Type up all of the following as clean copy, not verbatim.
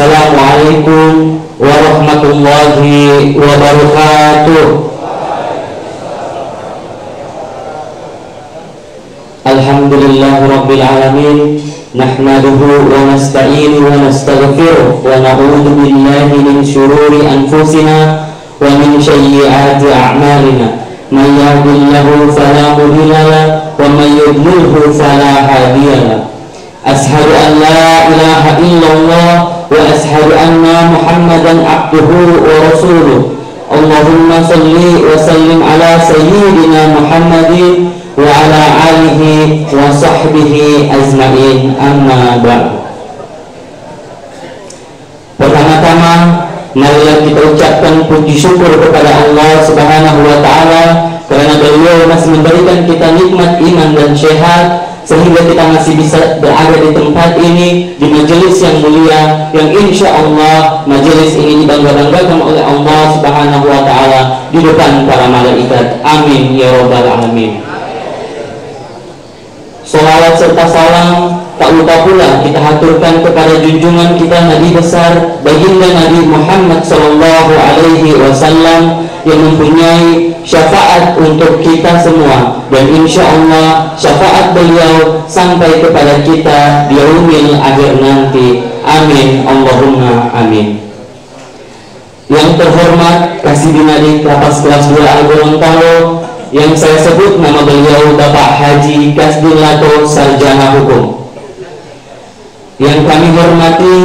Assalamualaikum warahmatullahi wabarakatuh. Alhamdulillahirabbil alamin. Nahmaduhu wa nasta'inuhu wa nastaghfiruh wa na'udzu billahi min shururi anfusina wa min sayyiati a'malina. May yahdihillahu fala mudilla lahu wa may yudlilhu fala hadiya lahu. Ashhadu an la ilaha illallah wa ashhadu anna Muhammadan abduhu wa rasuluh. Allahumma salli wa sallim ala sayyidina Muhammadin wa ala alihi wa sahbihi ajma'in, amma ba'du. Pertama-tama marilah kita ucapkan puji syukur kepada Allah Subhanahu wa taala karena beliau masih memberikan kita nikmat iman dan sehat sehingga kita masih bisa berada di tempat ini, di majelis yang mulia, yang insya Allah majelis ini dibangga-banggakan oleh Allah Subhanahu wa taala di depan para malaikat. Amin ya rabbal alamin. Salawat serta salam tak lupa pula kita haturkan kepada junjungan kita Nabi besar baginda Nabi Muhammad sallallahu alaihi wasallam yang mempunyai syafaat untuk kita semua, dan insya Allah syafaat beliau sampai kepada kita di yaumil akhir nanti. Amin Allahumma amin. Yang terhormat Kasih Binadi Lapas Kelas 2 Al-Gorontalo, yang saya sebut nama beliau Bapak Haji Kasdin Lato, Sarjana Hukum. Yang kami hormati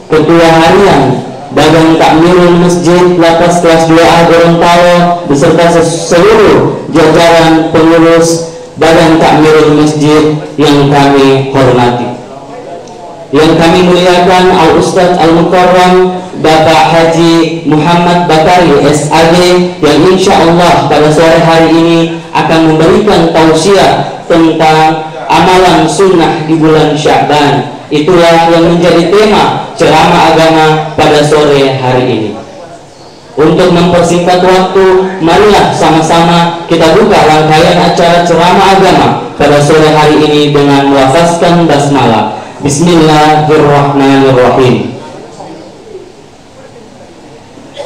Ketua Harian Badan Takmirul Masjid Lapas Kelas 2A Gorontalo beserta seluruh jajaran pengurus Badan Takmirul Masjid yang kami hormati. Yang kami muliakan Al-Ustadz Al-Mukarram Bapak Haji Muhammad Bakari SAG, yang insya Allah pada sore hari ini akan memberikan tausiah tentang amalan sunnah di bulan Sya'ban. Itulah yang menjadi tema ceramah agama pada sore hari ini. Untuk mempersingkat waktu, marilah sama-sama kita buka rangkaian acara ceramah agama pada sore hari ini dengan melafazkan basmalah. Bismillahirrahmanirrahim.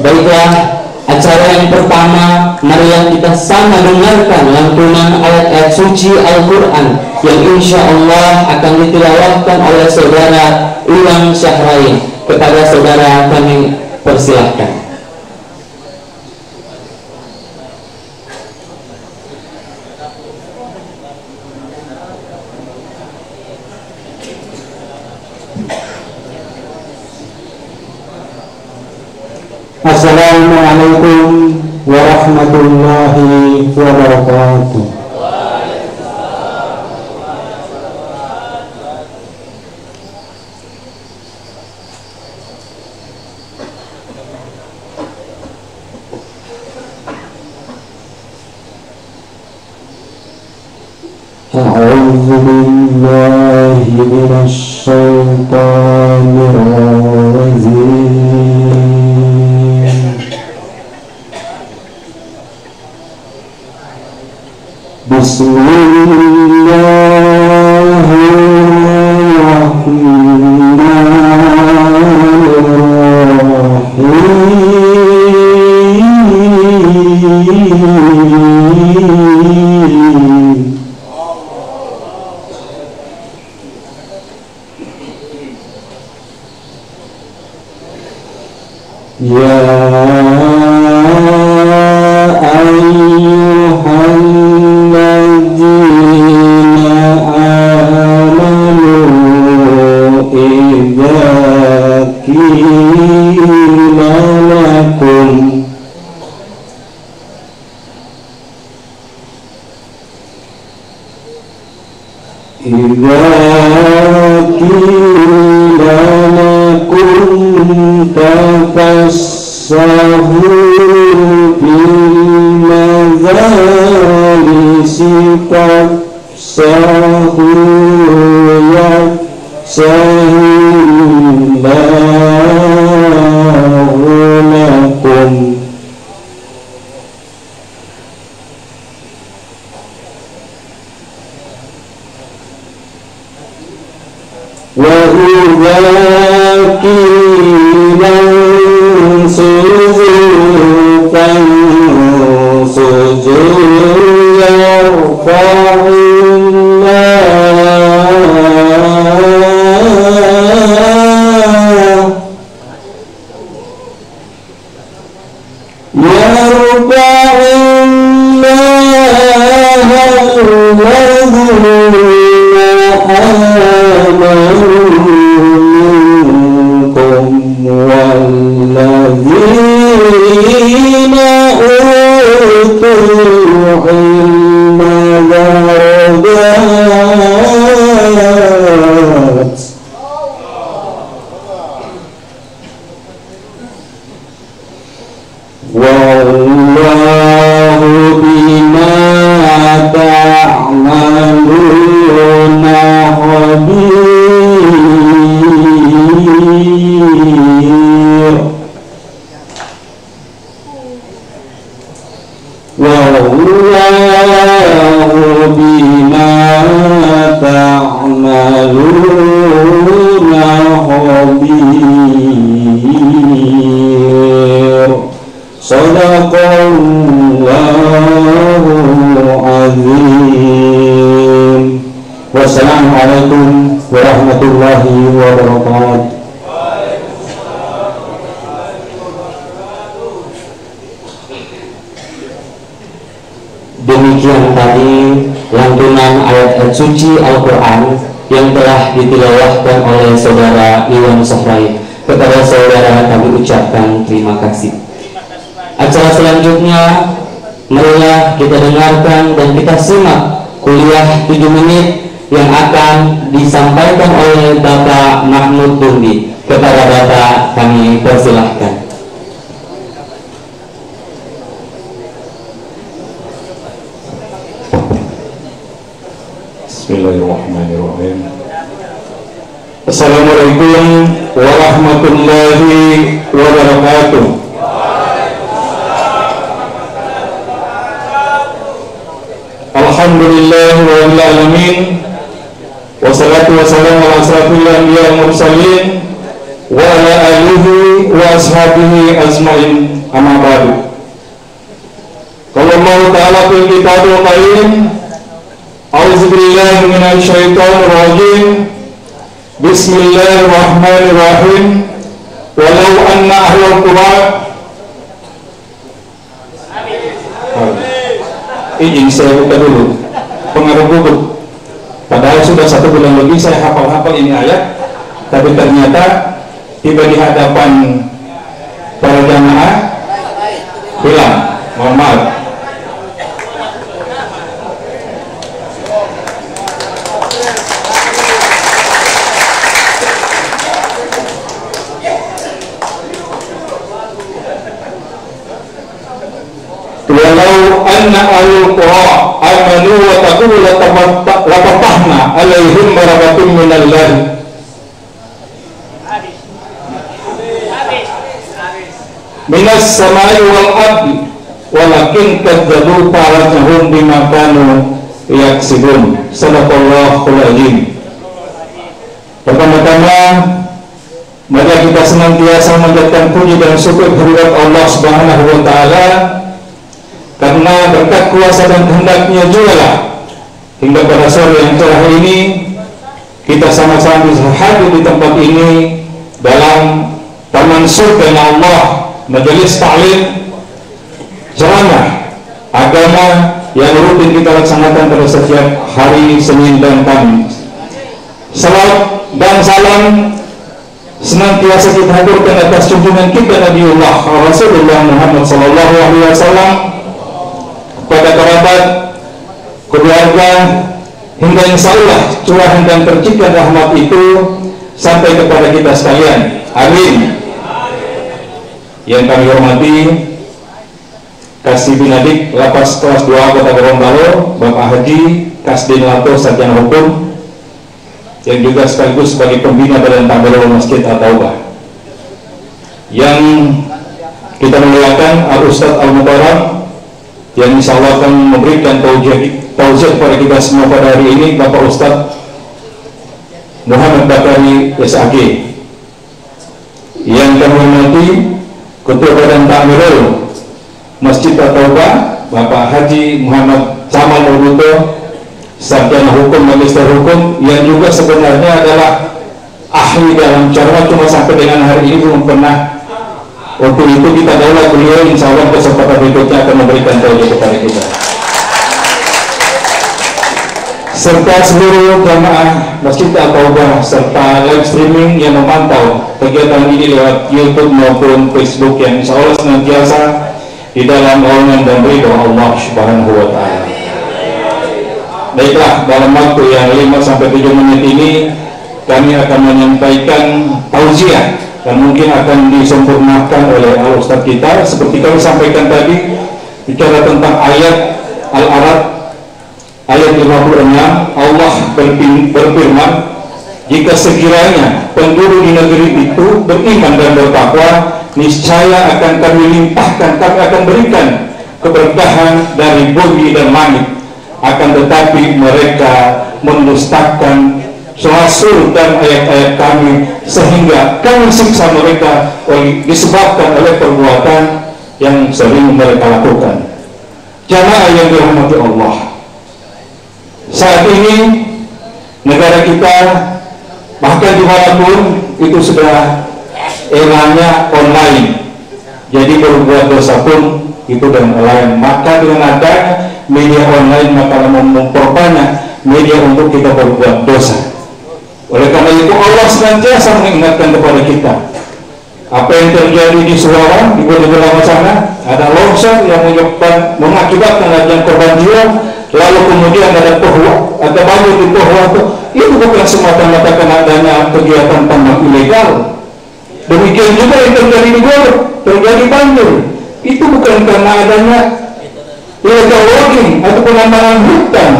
Baiklah, acara yang pertama, marilah kita sama dengarkan lantunan ayat-ayat suci Al-Quran yang insya Allah akan ditilawahkan oleh saudara Ulang Syahrain. Kepada saudara kami persilahkan. Assalamualaikum warahmatullahi wabarakatuh. A'udzu billahi minasy syaithanir rajim. وإذا قيل Wassalamualaikum warahmatullahi wabarakatuh. Demikian tadi lantunan ayat-ayat suci Al-Quran yang telah ditilawahkan oleh saudara Iwan Sahrai. Kepada saudara kami ucapkan terima kasih. Acara selanjutnya marilah kita dengarkan dan kita simak kuliah 7 menit yang akan disampaikan oleh Bapak Mahmud Dumbi. Kepada Bapak kami persilahkan. Bismillahirrahmanirrahim. Assalamualaikum warahmatullahi wabarakatuh. Alhamdulillahirabbil alamin. Wassalatu wassalamu ala asrafil anbiya wal mursalin wa ala alihi wa ashabihi ajmain. Amma ba'du. Qala Allah ta'ala fil kitabil qayyim, a'udzu billahi minasy syaithanir rajim. Bismillahirrahmanirrahim. Walau anna ahlul qura izin saya buka dulu pengaruh buku. Padahal sudah 1 bulan lebih saya hafal-hafal ini ayat, tapi ternyata tiba di hadapan para jamaah hilang. Mohon maaf. Walau anna ahlul qura amanu wa taqulu lafatahna alaihim barakatun minallahi minas samai wal ardi walakin kadzabu fa'atahum bima kanu yaksibun. Sadaqallahul azim. Pertama-tama mari kita senantiasa menjadikan puji dan syukur kehadirat Allah Subhanahu wa taala, karena berkat kuasa dan kehendaknya juga lah hingga pada sore yang cerah ini kita sama-sama bisa hadir di tempat ini dalam taman surga Allah, majelis ta'lim ceramah agama yang rutin kita laksanakan pada setiap hari Senin dan Kamis. Salam dan salam senantiasa kita haturkan atas junjungan kita Nabiullah Rasulullah Muhammad sallallahu alaihi wasallam, pada kerabat, keluarga, hingga insya Allah curahan dan percikan rahmat itu sampai kepada kita sekalian. Amin. Yang kami hormati Kasih Binadik Lapas Kelas 2 Kota Gorontalo, Bapak Haji Kasdin Lato Sarjana Hukum, yang juga sekaligus sebagai pembina Badan Takbir Masjid At-Taubah, yang kita muliakan Al-Ustadz Al-Mubarak, yang insya Allah akan memberikan tausiah kepada kita semua pada hari ini, Bapak Ustadz Muhammad Bakari SAG, yang kami hormati Ketua Badan Takmir Masjid At-Taubah, Bapak Haji Muhammad Camal Muruto, Sarjana Hukum, Magister Hukum, yang juga sebenarnya adalah ahli dalam ceramah, cuma sampai dengan hari ini belum pernah. Untuk itu kita daulat beliau, insya Allah kesempatan berikutnya akan memberikan tausiah kepada kita. Serta seluruh jamaah Masjid At-Taubah serta live streaming yang memantau kegiatan ini lewat YouTube maupun Facebook yang insya Allah senantiasa di dalam naungan dan ridho Allah Subhanahu wa Ta'ala. Baiklah, dalam waktu yang 5-7 menit ini kami akan menyampaikan tausiah dan mungkin akan disempurnakan oleh Al-Ustaz kita. Seperti kami sampaikan tadi, bicara tentang ayat Al-Araf ayat 56, Allah berfirman, jika sekiranya penduduk di negeri itu beriman dan bertakwa, niscaya akan kami limpahkan, kami akan berikan keberkahan dari bumi dan langit. Akan tetapi mereka mendustakan Rasul dan ayat-ayat kami, sehingga kami siksa mereka disebabkan oleh perbuatan yang sering mereka lakukan. Jamaah yang dirahmati Allah, saat ini negara kita bahkan dimanapun itu sudah eranya online, jadi berbuat dosa pun itu dengan online. Maka dengan adanya media online maka memperbanyak media untuk kita berbuat dosa. Oleh karena itu Allah senantiasa mengingatkan kepada kita, apa yang terjadi di Sulawesi, di beberapa sana ada longsor yang mengakibatkan adanya korban jiwa, lalu kemudian ada pohwa, ada banjir di pohwa itu bukan semata-mata karena adanya kegiatan tambang ilegal. Demikian juga yang terjadi di Garut, terjadi banjir, itu bukan karena adanya illegal logging atau penambangan hutan.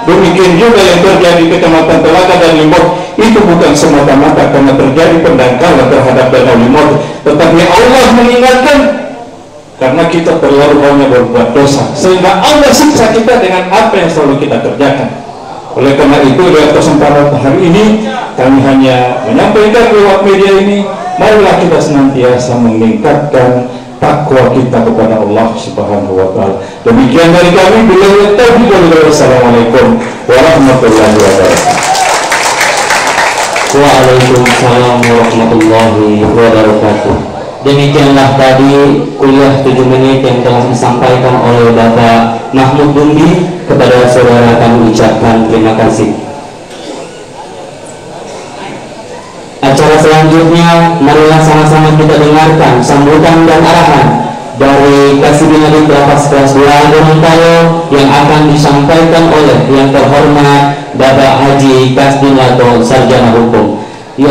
Demikian juga yang terjadi di Kecamatan Telaga dan Limbok, itu bukan semata-mata karena terjadi pendangkalan terhadap Danau Limot, tetapi Allah mengingatkan karena kita terlalu banyak berbuat dosa, sehingga Allah siksa kita dengan apa yang selalu kita kerjakan. Oleh karena itu, lewat kesempatan hari ini kami hanya menyampaikan lewat media ini, marilah kita senantiasa meningkatkan takwa kita kepada Allah Subhanahu wa Ta'ala. Demikian dari kami, billahi taufiq wal hidayah. Wassalamualaikum warahmatullahi wabarakatuh. Waalaikumsalam warahmatullahi wabarakatuh. Demikianlah tadi kuliah 7 menit yang telah disampaikan oleh Bapak Mahmud Dumbi. Kepada saudara kami ucapkan terima kasih. Acara selanjutnya marilah sama-sama kita dengarkan sambutan dan arahan dari Kasibin Adib Lapas kelas 2 Gorontalo yang akan disampaikan oleh yang terhormat Bapak Haji Kasdin atau Sarjana Hukum. Ya,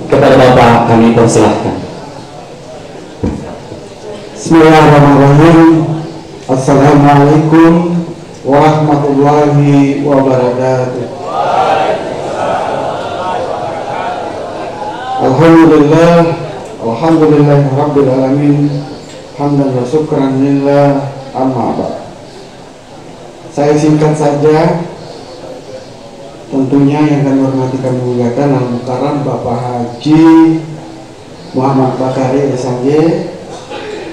kepada Bapak kami persilahkan. Bismillahirrahmanirrahim. Assalamualaikum warahmatullahi wabarakatuh. Alhamdulillah rabbil alamin, hamdan wa syukran lillah, amma ba'd. Saya singkat saja, tentunya yang kami hormati kami muliakan Al-Mukarram Bapak Haji Muhammad Bakari SMJ,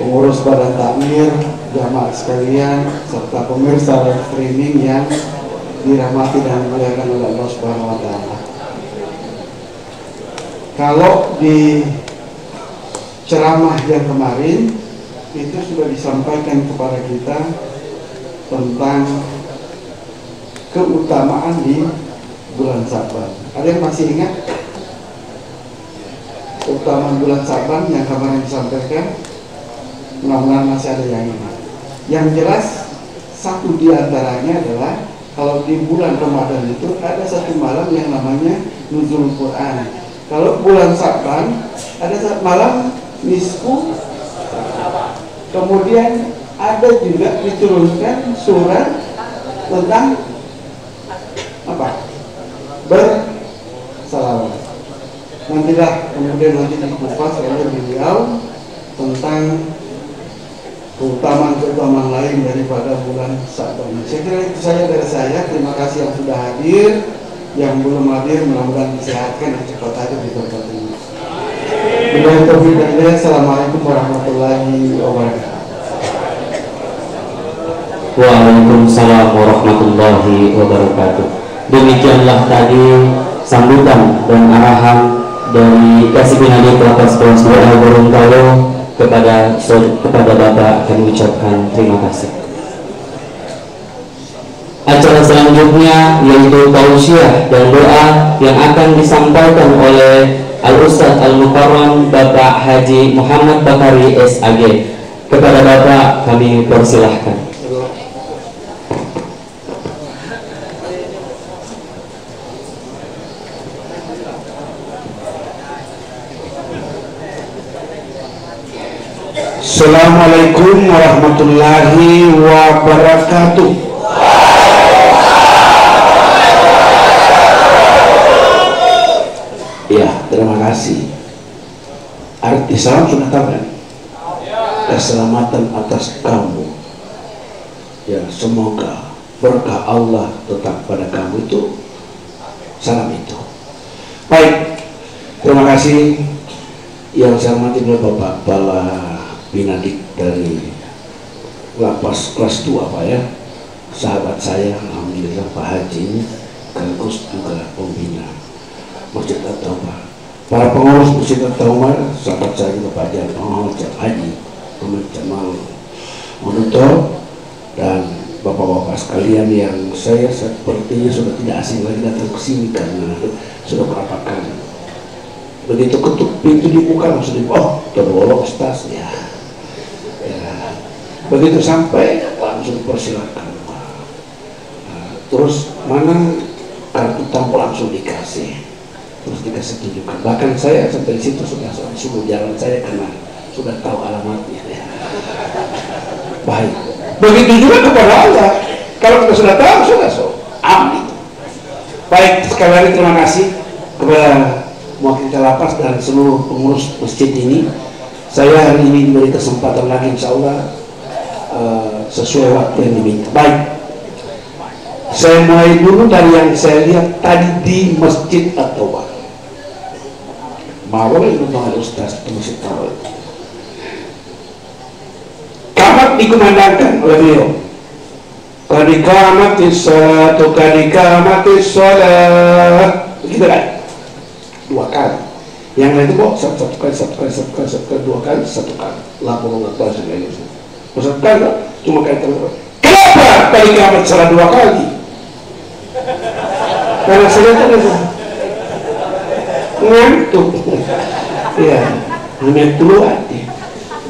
pengurus Badan Takmir, jamaah sekalian, serta pemirsa live streaming yang dirahmati dan dimuliakan oleh Allah Subhanahu wa Ta'ala. Kalau di ceramah yang kemarin itu sudah disampaikan kepada kita tentang keutamaan di bulan Sa'ban. Ada yang masih ingat keutamaan bulan Sa'ban yang kemarin disampaikan? Mudah-mudahan masih ada yang ingat. Yang jelas satu di antaranya adalah kalau di bulan Ramadan itu ada satu malam yang namanya Nuzul Quran. Kalau bulan Sa'ban ada satu malam nisfu. Kemudian ada juga diturunkan surat tentang apa? Bersalawat. Nantilah kemudian nanti dikupas oleh beliau tentang keutamaan-keutamaan lain daripada bulan Sa'ban. Saya kira itu saja dari saya. Terima kasih yang sudah hadir. Yang belum hadir mudah-mudahan disehatkan dan cepat hadir di tempat ini. Billahi taufiq wal hidayah. Assalamualaikum warahmatullahi wabarakatuh. Waalaikumsalam warahmatullahi wabarakatuh. Demikianlah tadi sambutan dan arahan dari Kasih Binadi Pelapas Kelas 2 Gorontalo kepada Bapak kami ucapkan terima kasih. Acara selanjutnya yaitu tausiah dan doa yang akan disampaikan oleh Al-Ustadz Al-Mukarram Bapak Haji Muhammad Bakari SAG. Kepada Bapak kami persilahkan. Assalamualaikum warahmatullahi wabarakatuh. Ya, terima kasih. Arti salam sudah tahu kan? Keselamatan atas kamu. Ya, semoga berkah Allah tetap pada kamu, itu salam itu. Baik, terima kasih. Yang saya hormati Bapak Bala Binadik dari Lapas kelas 2 Pak ya, sahabat saya, alhamdulillah Pak Haji, sekaligus juga pembina Masjid At-Taubah, para pengurus Masjid At-Taubah, sahabat saya juga Pak Haji Muhammad Jamal Monuto, dan bapak-bapak sekalian yang saya sepertinya sudah tidak asing lagi datang ke sini karena sudah berapa kali begitu ketuk pintu dibuka langsung terbolong Ustaz ya. Begitu sampai langsung persilakan. Terus mana kartu tamu langsung dikasih, terus dikasih tunjukkan. Bahkan saya sampai situ sudah suruh jalan saya karena sudah tahu alamatnya ya. Baik, begitu juga kepada Allah, kalau kita sudah tahu sudah amin. Baik, sekali lagi terima kasih kepada mewakili lapas dan seluruh pengurus masjid ini. Saya hari ini diberi kesempatan lagi, insya Allah sesuai waktu yang diminta. Baik, saya mulai dulu dari yang saya lihat tadi di Masjid At-Taubah. Mawar itu Pak Ustaz itu masih tahu. Kamat dikumandangkan oleh beliau. Kadikamatis salatu kadikamatis salat. Begitu kan? 2 kali. Yang lain itu kok satu kali, 2 kali, 1 kali. Lapor Allah sekali. Ustaz kan cuma kaitan. Kenapa kali kamat salah 2 kali? Karena saya kan ngantuk. Ya, hanya dulu hati.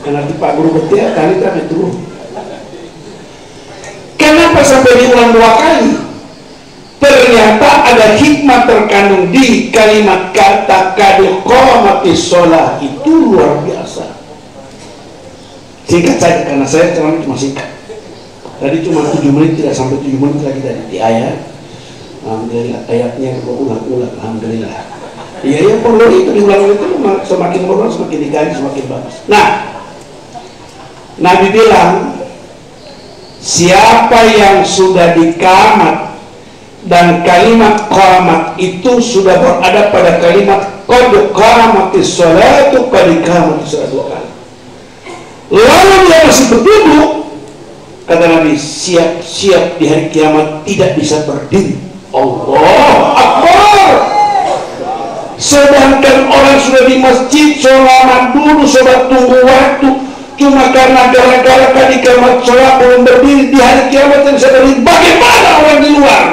Karena di Pak Guru Betia kali kami dulu. Kenapa sampai diulang 2 kali? Ternyata ada hikmah terkandung di kalimat kata qamatis shalah, itu luar biasa. Singkat saja karena saya ceramah cuma singkat. Tadi cuma 7 menit, tidak sampai 7 menit lagi dari di ayat. Alhamdulillah, ayatnya ulang-ulang, alhamdulillah. Iya, yang perlu itu diulang itu semakin berulang, semakin digaji, semakin bagus. Nah, Nabi bilang, siapa yang sudah dikamat dan kalimat qamat itu sudah berada pada kalimat qad qamatis sholatu qad qamatis sholat 2 kali. Lalu dia masih berduduk, kata Nabi, siap-siap di hari kiamat tidak bisa berdiri. Allah Akbar. Sedangkan orang sudah di masjid sholat dulu, sholat tunggu waktu, cuma karena gara-gara tadi kiamat sholat belum berdiri, di hari kiamat yang bisa berdiri. Bagaimana orang di luar?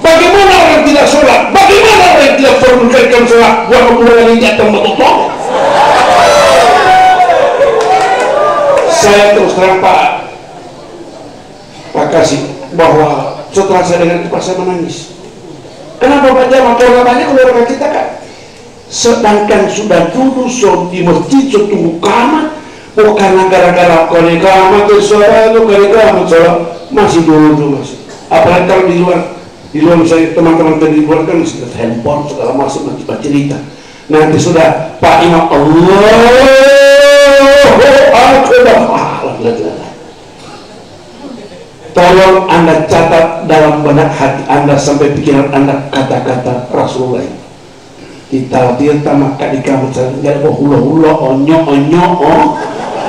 Bagaimana orang tidak sholat? Bagaimana orang tidak perlukan sholat? Buat kemudian ini datang betul-betul. Saya terus terang Pak Kasih, bahwa setelah saya dengar itu saya menangis. Kenapa Pak Jamal? Karena banyak keluarga kita kan, sedangkan sudah duduk di masjid tunggu kamat, bukan gara-gara kali kamat sholat, masih dulu masih. Apalagi kalau di luar misalnya teman-teman di luar kan masih handphone segala macam, masih cerita. Nanti sudah Pak Imam tolong Anda catat dalam benak hati Anda sampai pikiran Anda kata-kata Rasulullah. Ditaltir maka di kamar saya hula-hula onyo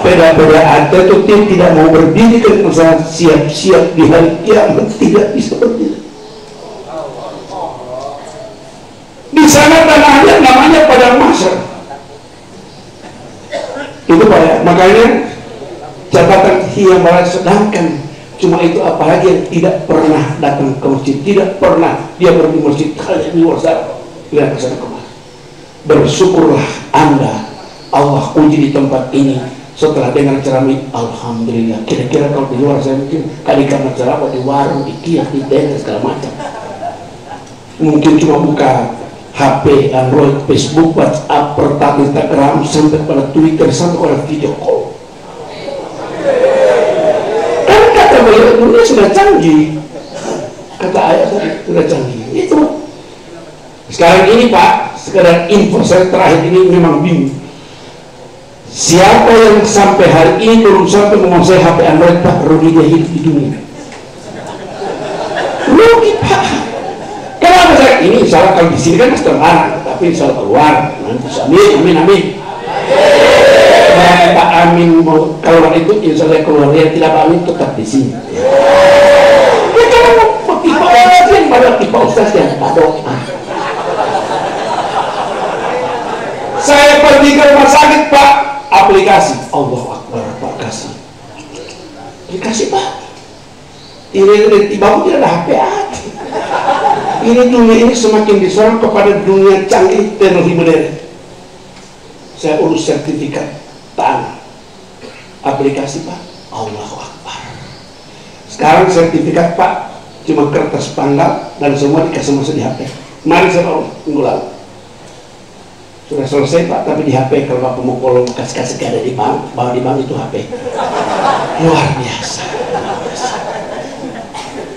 beda-beda ada itu tidak mau berdiri kan, misalnya siap-siap di hari kiamat tidak bisa berdiri. Di sana tanahnya namanya padang mahsyar. Itu Pak ya. Makanya catatan yang malah sedangkan cuma itu, apalagi yang tidak pernah datang ke masjid, tidak pernah dia pergi masjid, hanya di luar sana, lihat ke sana kemana. Bersyukurlah Anda, Allah uji di tempat ini setelah dengar ceramah. Alhamdulillah. Kira-kira kalau di luar saya mungkin kali karena ceramah di warung, di kios, di tenda segala macam, mungkin cuma buka HP, Android, Facebook, WhatsApp, pertama Instagram, sampai pada Twitter, sampai pada video call. Kan kata beliau, dunia sudah canggih. Kata ayah tadi, sudah canggih. Itu. Sekarang ini Pak, sekedar info saya terakhir ini memang bingung. Siapa yang sampai hari ini belum sampai menguasai HP Android Pak, rugi dia hidup di dunia. Rugi Pak. Kenapa saya ini? Insya kalau di sini kan masih terlarang, tapi insya Allah keluar nanti. Amin, amin, amin. Dan Pak Amin mau keluar itu, insya Allah keluar. Yang tidak Pak Amin tetap di sini. Ya kalau mau tipe ustaz yang pada tipe ustaz yang tak doa. Saya pergi ke rumah sakit Pak, aplikasi Allah Akbar Pak kasih. Aplikasi Pak. Ini di bawah tidak ada HP aja. Ini dunia ini semakin disorong kepada dunia canggih teknologi modern. Saya urus sertifikat tanah, aplikasi Pak, Allahu Akbar. Sekarang sertifikat Pak cuma kertas panggal dan semua dikasih masuk di HP. Mari saya urus minggu lalu. Sudah selesai Pak, tapi di HP kalau Bapak mau kolom kasih ada di bank, bawa di bank itu HP. Luar biasa.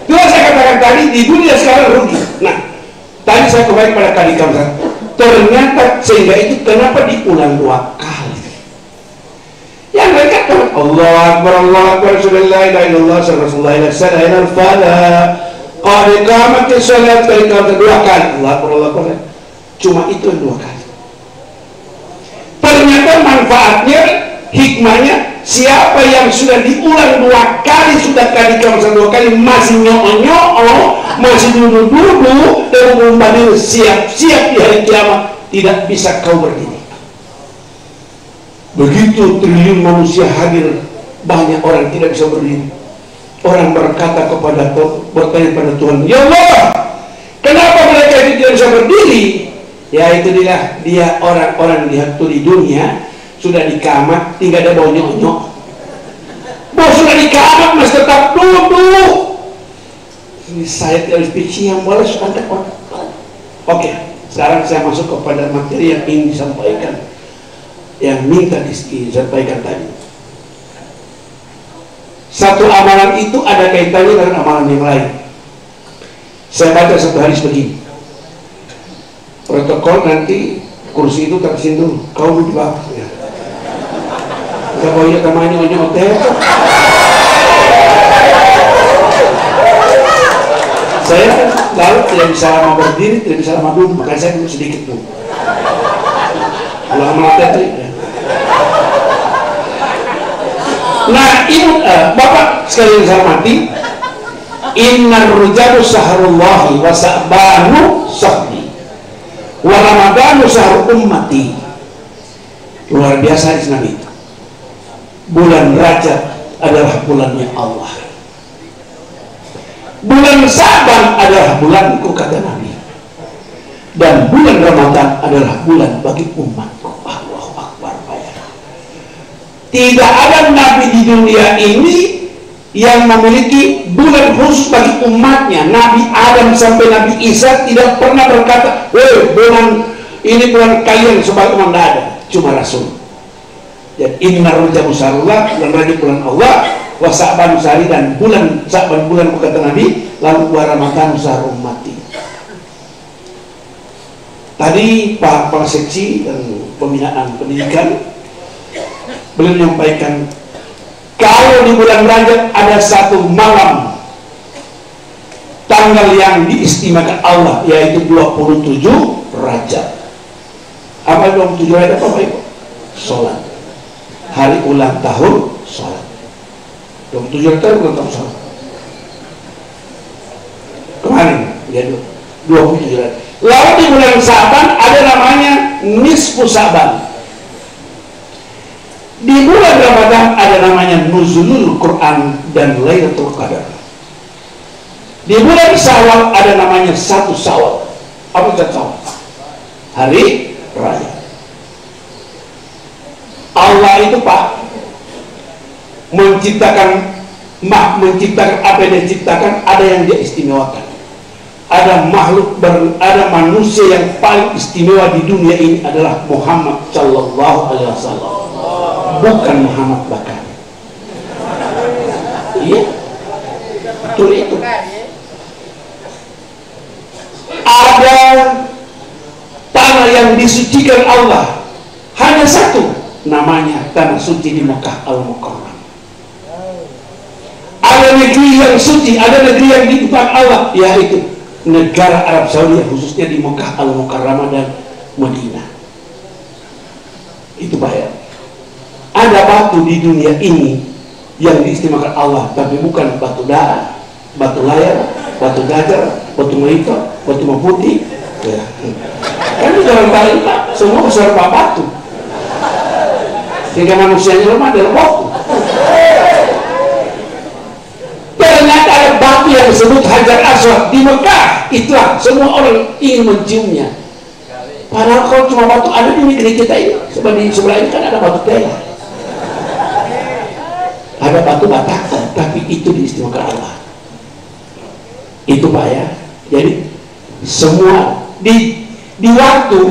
Itu saya katakan tadi, di dunia sekarang rugi. Nah, tadi saya kembali pada kali kamsat. Ternyata sehingga itu kenapa diulang 2 kali? Yang mereka kan Allah Akbar, Allah Akbar, Rasulullah, la ilaha illallah, Rasulullah, la ilaha illallah, qad qamatis shalat, kali kamsat 2 kali. Allah Akbar, Allah Akbar. Cuma itu yang 2 kali. Ternyata manfaatnya, hikmahnya, siapa yang sudah diulang 2 kali, sudah kali kamsat 2 kali, masih nyok-nyok, masih duduk-duduk dan kembali siap-siap di hari kiamat, tidak bisa kau berdiri. Begitu triliun manusia hadir, banyak orang tidak bisa berdiri. Orang berkata kepada Tuhan, bertanya pada Tuhan, ya Allah, kenapa mereka itu tidak bisa berdiri? Ya itu dia orang-orang lihat tuh di dunia sudah di kamar, tinggal ada bau nyok-nyok. Bau sudah di kamar masih tetap duduk. Ini saya tidak spesial yang boleh suka orang. Oke, sekarang saya masuk kepada materi yang ingin disampaikan, yang minta disampaikan tadi. Satu amalan itu ada kaitannya dengan amalan yang lain. Saya baca satu hadis begini. Protokol nanti kursi itu tersin dulu, kau di bawah ya. Kita boleh tamanya hotel. Saya lalu tidak bisa lama berdiri, tidak bisa lama duduk, makanya saya duduk sedikit dulu. Ulang melatih ya. Nah ini Bapak sekalian saya mati. Innar rujalu sahrullahi wa sa'banu sahbi wa ramadanu sahru ummati. Luar biasa Islam itu. Bulan Rajab adalah bulannya Allah. Bulan Sa'ban adalah bulanku, kata Nabi. Dan bulan Ramadan adalah bulan bagi umatku. Allahu Akbar. Tidak ada Nabi di dunia ini yang memiliki bulan khusus bagi umatnya. Nabi Adam sampai Nabi Isa tidak pernah berkata, bulan ini bulan kalian, sebagai umat. Ada, cuma Rasul. Dan inna rujabu sarullah, bulan Rajab bulan Allah, wa Sa'ban sari, dan bulan Sa'ban bulan kata Nabi, lalu wa Ramadan sahur ummati. Tadi Pak Kepala Seksi dan Pembinaan Pendidikan beliau menyampaikan, kalau di bulan Rajab ada satu malam tanggal yang diistimewakan Allah, yaitu 27 Rajab. Apa 27 Rajab Bapak Ibu? Sholat, hari ulang tahun sholat. 27 Rajab ulang tahun sholat. Kemarin ya 27 Rajab. Lalu di bulan Sa'ban ada namanya nisfu Sya'ban. Di bulan Ramadan ada namanya Nuzulul Quran dan Lailatul Qadar. Di bulan Syawal ada namanya 1 Syawal. Apa itu Syawal? Hari Raya. Allah itu Pak menciptakan apa yang dia ciptakan, ada yang dia istimewakan. Ada makhluk, ada manusia yang paling istimewa di dunia ini adalah Muhammad Sallallahu Alaihi Wasallam, bukan Muhammad Bakar. Iya, betul itu. Ada tanah yang disucikan Allah, hanya satu, namanya tanah suci di Mekah Al-Mukarram. Ada negeri yang suci, ada negeri yang dititipkan Allah, yaitu negara Arab Saudi, khususnya di Mekah Al-Mukarramah dan Madinah. Itu bahaya. Ada batu di dunia ini yang diistimewakan Allah, tapi bukan batu darah, batu layar, batu gajar, batu melita, batu putih. Ya. Kan itu dalam balik Pak, semua beserta batu. Sehingga manusianya lemah dalam batu. Ternyata ada batu yang disebut Hajar Aswad di Mekah. Itulah semua orang ingin menciumnya. Padahal kalau cuma batu ada di negeri kita ini, di sebelah ini kan ada batu tela, ada batu batakan, tapi itu diistimewakan Allah. Itu Pak ya. Jadi semua di waktu,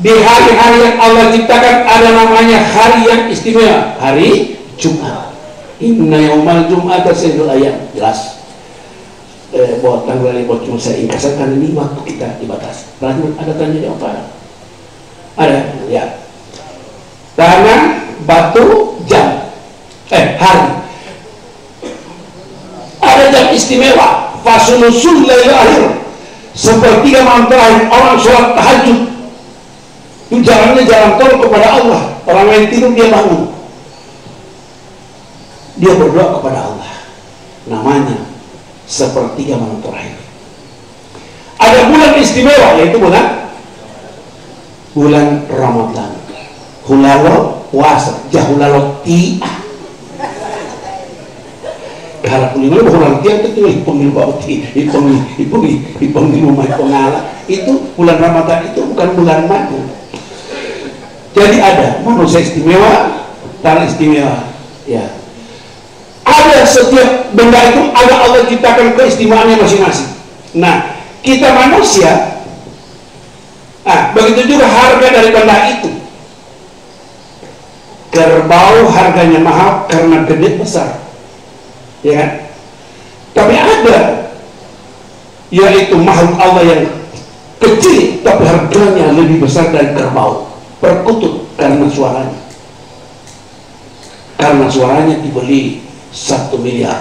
di hari-hari yang Allah ciptakan, ada namanya hari yang istimewa, hari Jumat. Inna yaumal Jum'ata sayyidul ayam. Jelas. Buat tanggal ini buat cuma saya ingkaskan karena ini waktu kita dibatasi. Berarti ada tanya jawab apa? Ada ya. Tanah, batu, jam, hari. Ada jam istimewa. Fasulusul lail akhir. Sepertiga malam terakhir orang sholat tahajud. Itu jalannya jalan tol kepada Allah. Orang lain tidur dia bangun. Dia berdoa kepada Allah. Namanya sepertiga malam terakhir. Ada bulan istimewa, yaitu bulan Ramadan. Hulalo puasa, jahulalo ti'a. Kalau punya bulan ti'a itu ipong bauti, ipong rumah pengala. Itu bulan Ramadan itu bukan bulan madu. Jadi ada manusia istimewa, tanah istimewa, ya. Ada setiap benda itu ada Allah ciptakan keistimewaannya masing-masing. Nah, kita manusia, begitu juga harga dari benda itu. Kerbau harganya mahal karena gede besar, ya kan? Tapi ada, yaitu makhluk Allah yang kecil tapi harganya lebih besar dari kerbau. Perkutut karena suaranya. Karena suaranya dibeli 1 miliar.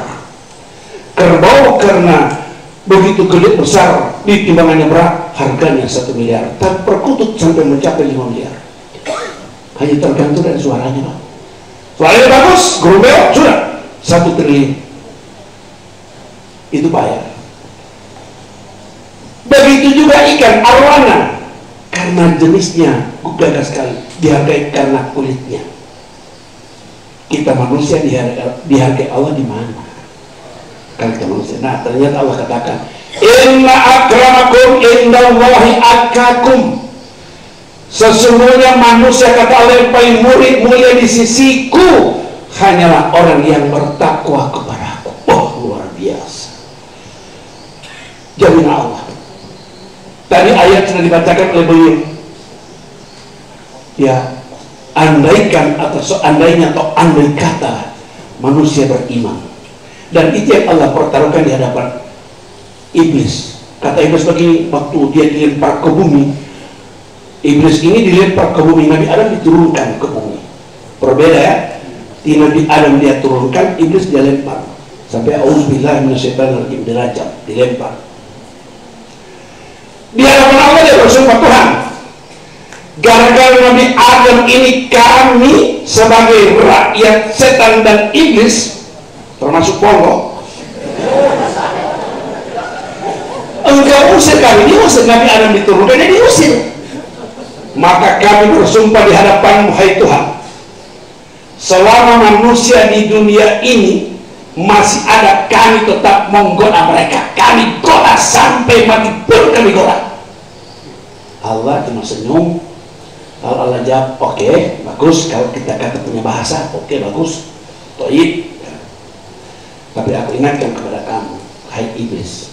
Kerbau karena begitu gede besar, timbangannya berat, harganya 1 miliar. Tapi perkutut sampai mencapai 5 miliar. Hanya tergantung dari suaranya Pak. Suaranya bagus, grumel, sudah 1 triliun. Itu Pak ya. Begitu juga ikan arwana, karena jenisnya gagah sekali, dihargai karena kulitnya. Kita manusia dihargai Allah di mana? Kalau kita manusia. Nah, ternyata Allah katakan, Inna akramakum indallahi atqakum. Sesungguhnya manusia, kata Allah, yang paling mulia di sisiku hanyalah orang yang bertakwa kepadaku. Oh, luar biasa. Jaminan Allah. Tadi ayat sudah dibacakan oleh beliau. Ya, andaikan atau seandainya atau andai kata manusia beriman, dan itu yang Allah pertaruhkan di hadapan iblis. Kata iblis begini, waktu dia dilempar ke bumi, iblis ini dilempar ke bumi, Nabi Adam diturunkan ke bumi. Berbeda ya, di Nabi Adam dia turunkan, iblis dia lempar sampai auzubillahi minasyaitonirrajim, dirajam, dilempar. Di hadapan Allah dia bersumpah, Tuhan, gara-gara Nabi Adam ini kami sebagai rakyat setan dan iblis, termasuk Pongo, engkau usir kami. Diusir, Nabi Adam diturunkan, dia diusir. Maka kami bersumpah di hadapan-Mu, hai Tuhan, selama manusia di dunia ini masih ada, kami tetap menggoda mereka. Kami goda sampai mati pun kami goda. Allah cuma senyum. Kalau Allah jawab, oke, bagus. Kalau kita kata punya bahasa, oke, bagus, toib. Tapi aku ingatkan kepada kamu, hai iblis,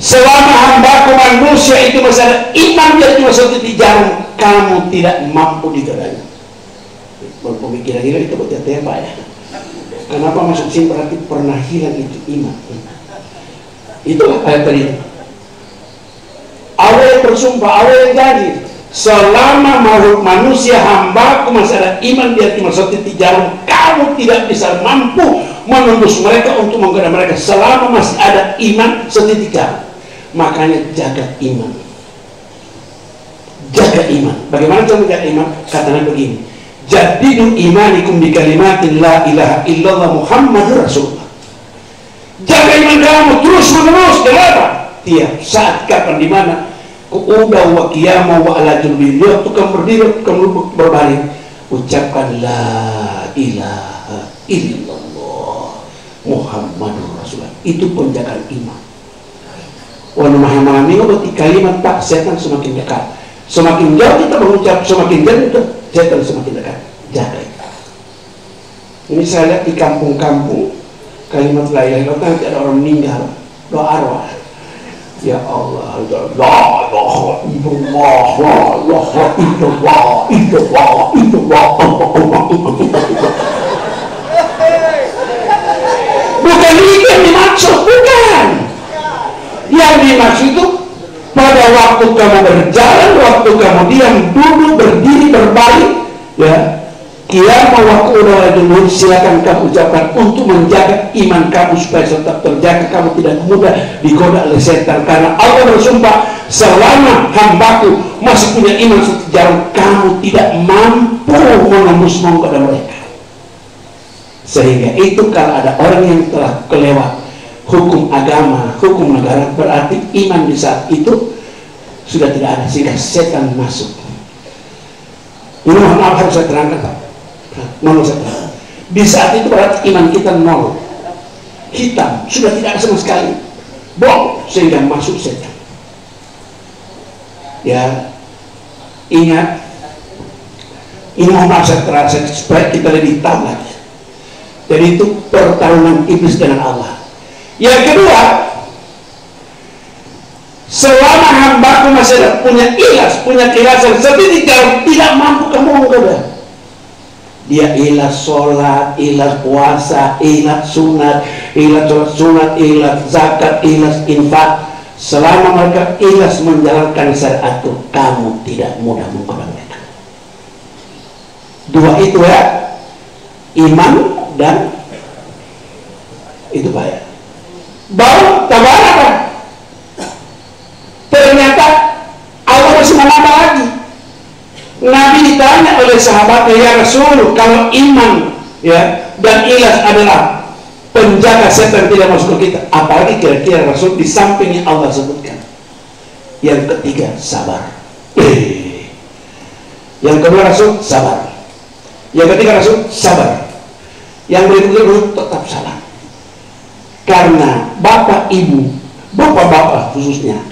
selama hambaku manusia itu masih ada iman dia cuma setitik jarum, kamu tidak mampu digodanya. Pemikiran hilang itu buat apa ya? Kenapa masuk sini berarti pernah hilang itu iman? Itulah ayat tadi. Allah yang bersumpah, Allah yang janji, selama makhluk manusia hambaku masih ada iman dia cuma setitik jarum, kamu tidak bisa mampu menembus mereka untuk menggoda mereka selama masih ada iman setitik jarum. Makanya jaga iman. Jaga iman. Bagaimana cara menjaga iman? Katanya begini, jadidu imanikum bi kalimatin la ilaha illallah Muhammadur Rasulullah. Jaga iman kamu terus menerus. Kenapa? Tiap saat, kapan, di mana, udah wa qiyamah wa ala junbi, waktu kamu berdiri, kamu berbaring, ucapkan la ilaha illallah Muhammadur Rasulullah. Itu penjagaan iman. Walaupun memahami berarti kalimat tak, setan semakin dekat. Semakin jauh kita mengucap, semakin jauh itu setan semakin dekat. Jaga itu. Ini saya lihat di kampung-kampung kalimat la ilaha illallah, nanti ada orang meninggal, doa arwah. Ya Allah, la ilaha illallah, la ilaha illallah, illallah. Bukan itu yang dimaksud, bukan. Yang dimaksud itu pada waktu kamu berjalan, waktu kamu diam, duduk, berdiri, berbaring, ya, qiyamah waktu udah dulu, silakan kamu ucapkan untuk menjaga iman kamu supaya tetap terjaga, kamu tidak mudah digoda oleh setan. Karena Allah bersumpah, selama hambaku masih punya iman setitik jarum, kamu tidak mampu menembus menggoda mereka. Sehingga itu kalau ada orang yang telah kelewat hukum agama, hukum negara, berarti iman di saat itu sudah tidak ada, sehingga setan masuk. Ini mohon maaf harus saya terangkan, Pak. Mohon saya terangkan. Di saat itu berarti iman kita nol, hitam, sudah tidak ada sama sekali, bohong, sehingga masuk setan. Ya, ingat, ini mohon maaf saya terangkan supaya kita lebih tahu lagi. Jadi itu pertarungan iblis dengan Allah. Yang kedua, selama hambaku masih ada punya ikhlas, punya keikhlasan seperti jarum, tidak mampu kamu menggoda. Dia ikhlas sholat, ikhlas puasa, ikhlas sunat, ikhlas sholat sunat, ikhlas zakat, ikhlas infak. Selama mereka ikhlas menjalankan syariat itu, kamu tidak mudah menggoda mereka. Dua itu ya, iman dan itu bahaya. Baru tabarak, ternyata Allah masih menambah lagi. Nabi ditanya oleh sahabatnya, ya Rasul, kalau iman ya dan ikhlas adalah penjaga setan tidak masuk ke kita, apalagi kira-kira Rasul di sampingnya Allah sebutkan. Yang ketiga, sabar. Yang kedua Rasul, sabar. Yang ketiga Rasul, sabar. Yang berikutnya Rasul, tetap sabar. Karena bapak ibu, bapak-bapak khususnya,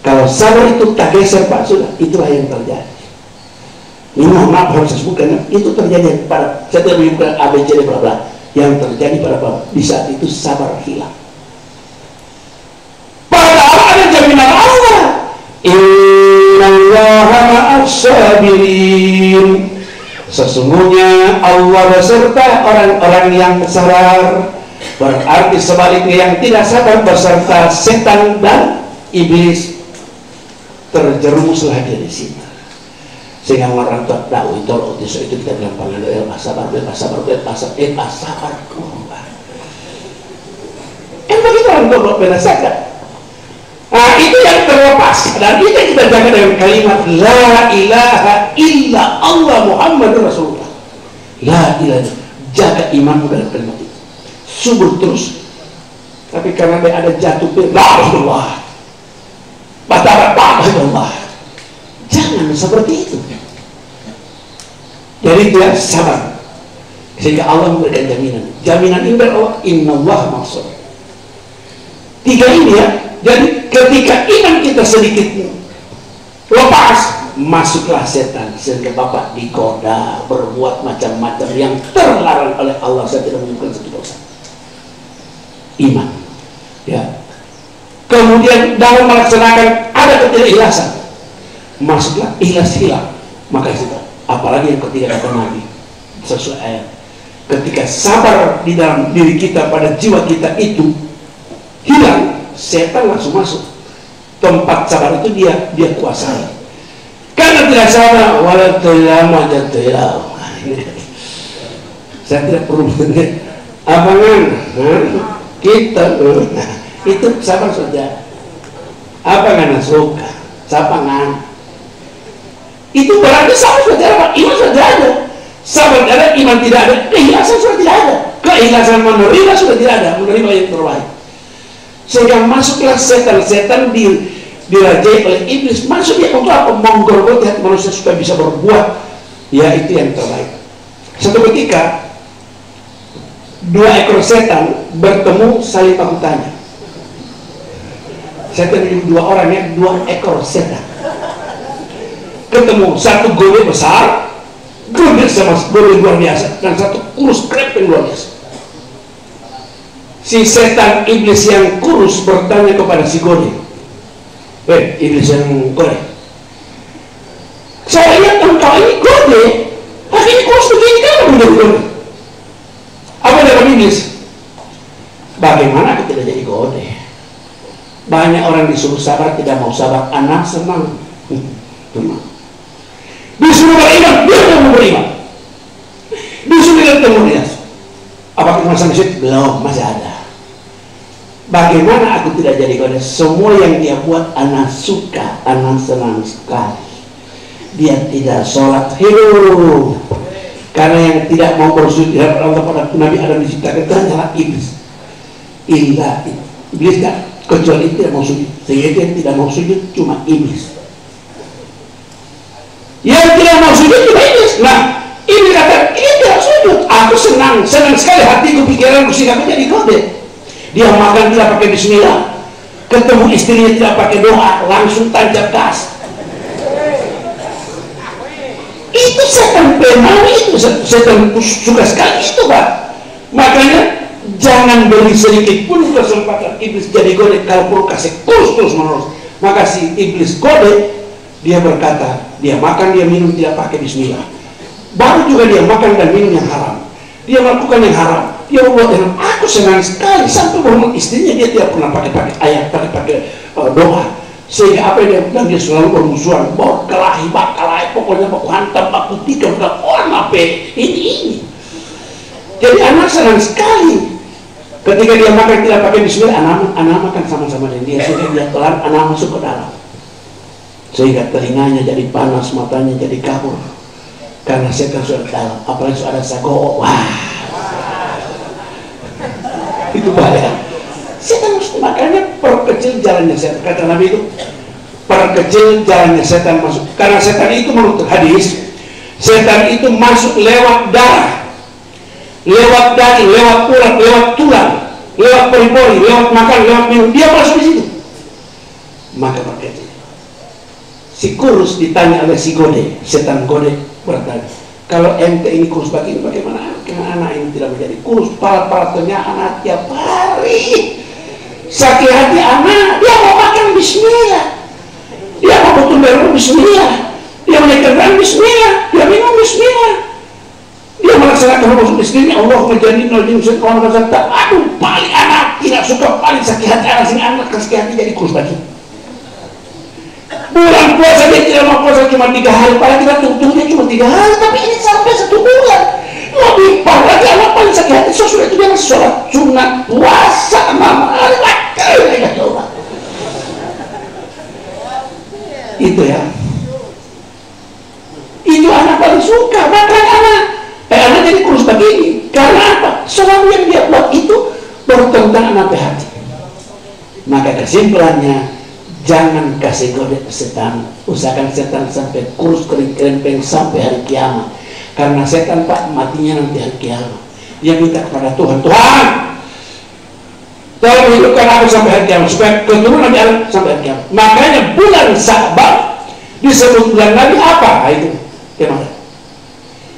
kalau sabar itu tak geser Pak, sudah itulah yang terjadi. Ini mohon maaf harus saya sebutkan, itu terjadi pada, saya tidak menyebutkan ABCD bla bla, yang terjadi pada bapak di saat itu sabar hilang. Padahal ada jaminan Allah, innallaha ma'as-sabirin, sesungguhnya Allah beserta orang-orang yang sabar. Berarti sebaliknya yang tidak sabar beserta setan dan iblis terjerumuslah dia di sini. Sehingga orang tahu itu kita bilang panggil sabar, sabar. Begitu orang goblok berasakan. Nah itu yang terlepas, dan itu kita jaga dengan kalimat la ilaha illa Allah Muhammadur Rasulullah. La ilaha, jaga imanmu dalam kalimat itu. Subur terus. Tapi karena dia ada jatuh, la ilaha, batara Allah, Jangan seperti itu. Jadi dia sabar, sehingga Allah memberikan jaminan. Jaminan ini dari Allah, Innallah maksud. Tiga ini ya. Jadi ketika iman kita sedikit lepas, masuklah setan, sehingga Bapak digoda berbuat macam-macam yang terlarang oleh Allah. Saya tidak menyebutkan satu dosa. Iman, ya. Kemudian dalam melaksanakan ada ketidakikhlasan, masuklah ikhlas hilang. Maka itu, apalagi yang ketiga kata Nabi sesuai ayat, ketika sabar di dalam diri kita, pada jiwa kita itu hilang, setan langsung masuk. Tempat sabar itu dia kuasai. Karena tidak sabar, walau terlama jatuh. Saya tidak perlu apa kan? Kita itu sabar saja. Apa kan suka? Sapangan. Itu berarti sabar sudah ada, iman sudah ada. Sabar tidak ada, iman tidak ada, keikhlasan sudah tidak ada. Keikhlasan menerima sudah tidak ada, menerima yang terbaik. Sehingga masuklah setan-setan dirajai oleh iblis. Masuk dia untuk apa? Menggerogoti hati manusia supaya bisa berbuat ya itu yang terbaik. Satu ketika dua ekor setan bertemu, saling baku tanya. Setan ini dua orang ya, dua ekor setan ketemu, satu gede besar, gede sama gede luar biasa, dan satu kurus krepeng luar biasa. Si setan iblis yang kurus bertanya kepada si gede, iblis yang gede, saya lihat engkau ini gede, akhirnya kurus begini kan gede. Apa dalam iblis? Bagaimana aku tidak jadi gede? Banyak orang disuruh sabar tidak mau sabar, anak senang. Tenang. Disuruh beriman, dia tidak mau beriman. Disuruh ketemu dia. Apakah masa masjid? Belum, masih ada. Bagaimana aku tidak jadi gede? Semua yang dia buat anak suka, anak senang sekali. Dia tidak sholat, hidup. Karena yang tidak mau bersujud di hadapan Allah pada Nabi Adam diciptakan itu hanyalah iblis. Iblis kan kecuali tidak mau sujud. Sehingga dia tidak mau sujud cuma iblis. Yang tidak mau sujud cuma iblis. Nah, ini kata ini tidak sujud. Aku senang sekali hatiku, pikiranku, sikapku jadi gede. Dia makan tidak pakai bismillah, ketemu istrinya tidak pakai doa, langsung tancap gas. Itu setan penari, itu setan suka sekali itu Pak. Makanya jangan beri sedikit pun kesempatan iblis jadi gode. Kalau perlu kasih terus menerus. Maka si iblis gode, dia berkata, dia makan, dia minum tidak pakai bismillah. Baru juga dia makan dan minum yang haram. Dia melakukan yang haram. Dia membuat yang aku senang sekali sampai berumur istrinya dia tidak pernah pakai ayat, pakai doa. Sehingga apa yang dia bilang, dia selalu bermusuhan, bawa kelahi, pokoknya baku hantam, baku tikam, orang apa ini. Jadi anak senang sekali ketika dia makan tidak pakai bismillah. Anak makan sama-sama dengan dia, sehingga dia telan, anak masuk ke dalam, sehingga telinganya jadi panas, matanya jadi kabur karena setan sudah dalam. Apalagi sudah ada sago, wah itu bahaya. Setan makanya perkecil jalannya setan. Kata Nabi itu, perkecil jalannya setan masuk. Karena setan itu menurut hadis, setan itu masuk lewat darah, lewat daging, lewat urat, lewat tulang, lewat pori-pori, lewat makan, lewat minum, dia masuk di situ. Maka perkecil. Si kurus ditanya oleh si gode, setan gode bertanya, kalau ente ini kurus begini bagaimana? Karena anak ini tidak menjadi kurus, pala-palanya anak tiap hari. Sakit hati anak, dia mau makan bismillah, dia mau betul betul bismillah, dia menekan bismillah, dia minum bismillah, dia melaksanakan hukum istrinya. Allah menjadi nol orang kata, aduh paling anak tidak suka, paling sakit hati anak sini, anak sakit hati jadi kurus lagi. Bulan puasa dia tidak mau puasa cuma 3 hari, paling kita tunggu-tunggunya cuma 3 hari, tapi ini sampai 1 bulan. Lebih parah lagi, anak paling sakit hati sesudah itu dia masih sholat sunat puasa 6 hari. Itu ya, itu anak paling suka makan anak jadi kurus begini. Karena apa? Selalu yang dia buat itu bertentang anak hati. Maka kesimpulannya, Jangan kasih godet setan. Usahakan setan sampai kurus kering kerempeng sampai hari kiamat. Karena setan Pak matinya nanti hari kiamat. Dia minta kepada Tuhan, Tuhan, tolong hidupkan aku sampai hari kiamat supaya keturunan dia sampai hari kiamat. Makanya bulan Sya'ban disebut bulan Nabi apa? Itu gimana?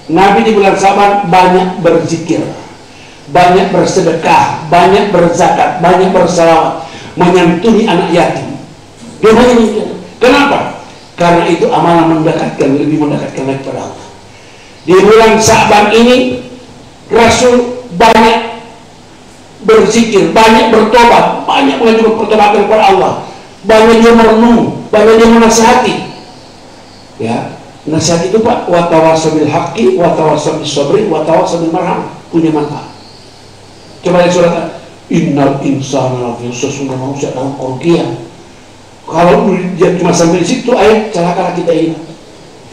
Nabi di bulan Sya'ban banyak berzikir, banyak bersedekah, banyak berzakat, banyak bersalawat, menyantuni anak yatim. Dia banyak mikir. Kenapa? Karena itu amalan lebih mendekatkan lagi kepada Allah. Di bulan Sya'ban ini Rasul banyak berzikir, banyak bertobat, banyak mengajukan pertobatan kepada Allah, banyak dia merenung, banyak dia menasihati. Ya, nasihat itu Pak, wa tawassaw bil haqqi, wa tawassaw bis sabri, wa tawassaw bil marham, punya manfaat. Coba lihat surat Innal insana lafi sesungguhnya manusia dalam kerugian. Kalau dia cuma sampai di situ ayat celakalah kita ini.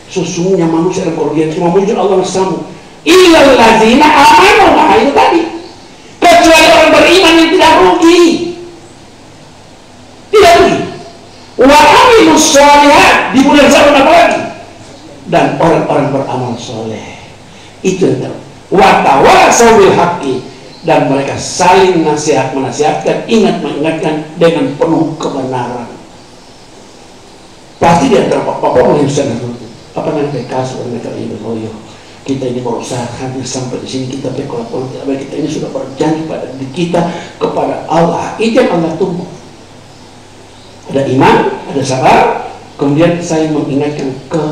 Sesungguhnya manusia dalam kerugian, cuma muncul Allah bersama. Illal ladzina amanu, nah itu tadi. Kecuali orang beriman yang tidak rugi. Tidak rugi. Wa amilus sholihat, di bulan Sya'ban apa lagi? Dan orang-orang beramal soleh. Itu yang terbaik. Wa tawassaw bil haqqi, dan mereka saling menasihatkan, mengingatkan dengan penuh kebenaran. Pasti di antara bapak-bapak yang sudah apa namanya PKS, mereka ini, oh iya, kita ini berusaha hampir sampai di sini, kita berkelakuan tidak baik, kita ini sudah berjanji pada diri kita kepada Allah. Itu yang Allah tunggu. Ada iman, ada sabar, kemudian saya mengingatkan ke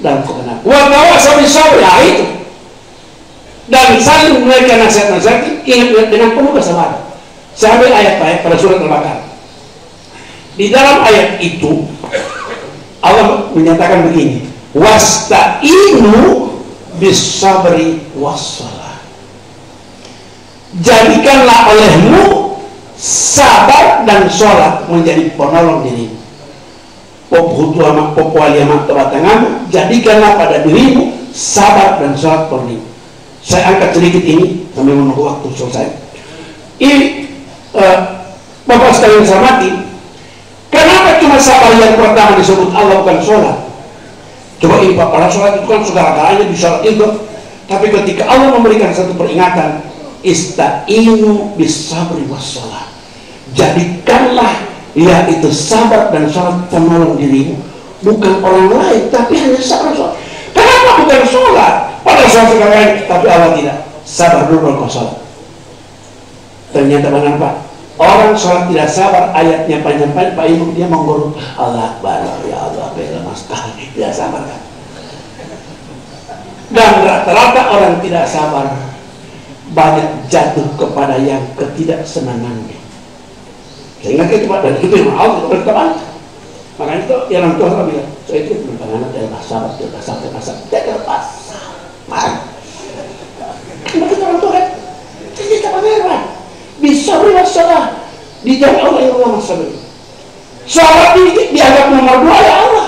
dalam kebenaran. Wa tawassaw bis sabr, ya itu. Dan saling memberikan nasihat-nasihat, ingat dengan penuh kesabaran. Saya ambil ayat-ayat pada surat Al-Baqarah. Di dalam ayat itu Allah menyatakan begini, wasta'inu bis sabri wassalah. Jadikanlah olehmu sabar dan sholat menjadi penolong dirimu. Jadikanlah pada dirimu sabar dan sholat pernimu. Saya angkat sedikit ini sambil menunggu waktu selesai. Ini Bapak sekalian saya mati. Kenapa cuma sabar yang pertama disebut Allah bukan sholat? Coba ini Pak, para sholat itu kan segala-galanya di sholat itu. Tapi ketika Allah memberikan satu peringatan, ista'inu bis sabri was sholat. Jadikanlah yaitu sabar dan sholat penolong dirimu, bukan orang lain, tapi hanya sabar sholat. Kenapa bukan sholat? Pada sholat segala lain, tapi Allah tidak. Sabar dulu kalau sholat. Ternyata benar Pak, orang sholat tidak sabar, ayatnya panjang-panjang, Pak Ibu dia menggurung Allah Akbar, ya Allah, bela mas kali, tidak sabar kan? Dan rata-rata orang tidak sabar banyak jatuh kepada yang ketidaksenangannya. Sehingga kita dan itu yang Allah itu berteman. Makanya itu yang orang tua saya bilang, saya itu bertangan adalah sabar, tidak sabar, tidak sabar. Kenapa orang tua kan? Jadi tak benar. Bisa bermasalah di jalan Allah yang Allah masalah. Sholat ini dianggap nomor 2 ya Allah.